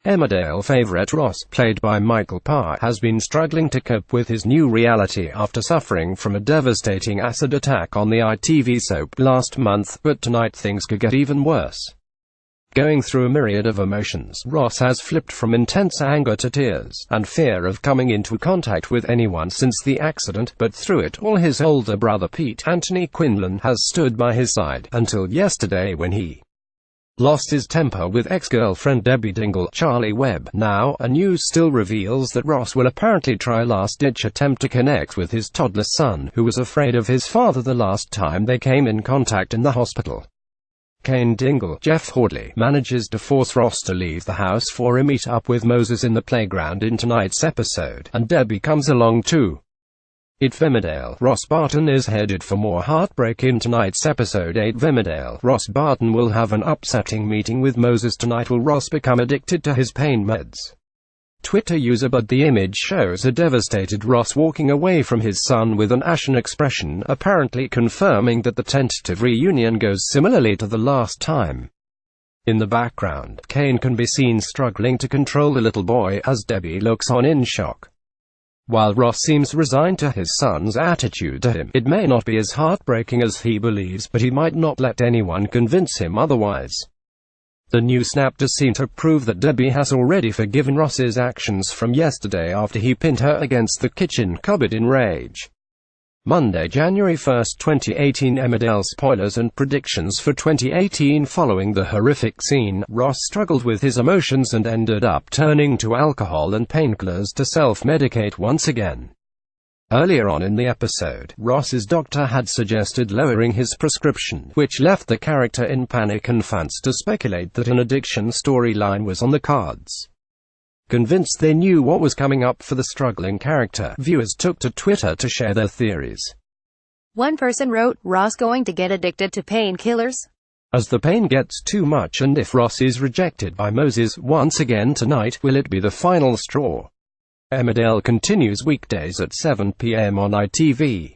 Emmerdale favourite Ross, played by Michael Parr, has been struggling to cope with his new reality after suffering from a devastating acid attack on the ITV soap last month, but tonight things could get even worse. Going through a myriad of emotions, Ross has flipped from intense anger to tears, and fear of coming into contact with anyone since the accident, but through it all his older brother Pete, Anthony Quinlan, has stood by his side, until yesterday when he lost his temper with ex-girlfriend Debbie Dingle. Charlie Webb. Now, a news still reveals that Ross will apparently try a last-ditch attempt to connect with his toddler son, who was afraid of his father the last time they came in contact in the hospital. Cain Dingle, Jeff Hordley, manages to force Ross to leave the house for a meet-up with Moses in the playground in tonight's episode, and Debbie comes along too. At Emmerdale, Ross Barton is headed for more heartbreak in tonight's episode 8. Emmerdale, Ross Barton will have an upsetting meeting with Moses tonight. Will Ross become addicted to his pain meds? Twitter user But the image shows a devastated Ross walking away from his son with an ashen expression, apparently confirming that the tentative reunion goes similarly to the last time. In the background, Cain can be seen struggling to control the little boy as Debbie looks on in shock. While Ross seems resigned to his son's attitude to him, it may not be as heartbreaking as he believes, but he might not let anyone convince him otherwise. The new snap does seem to prove that Debbie has already forgiven Ross's actions from yesterday after he pinned her against the kitchen cupboard in rage. Monday, January 1, 2018. Emmerdale spoilers and predictions for 2018. Following the horrific scene, Ross struggled with his emotions and ended up turning to alcohol and painkillers to self-medicate once again. Earlier on in the episode, Ross's doctor had suggested lowering his prescription, which left the character in panic and fans to speculate that an addiction storyline was on the cards. Convinced they knew what was coming up for the struggling character, viewers took to Twitter to share their theories. One person wrote, "Ross going to get addicted to painkillers? As the pain gets too much, and if Ross is rejected by Moses once again tonight, will it be the final straw?" Emmerdale continues weekdays at 7 p.m. on ITV.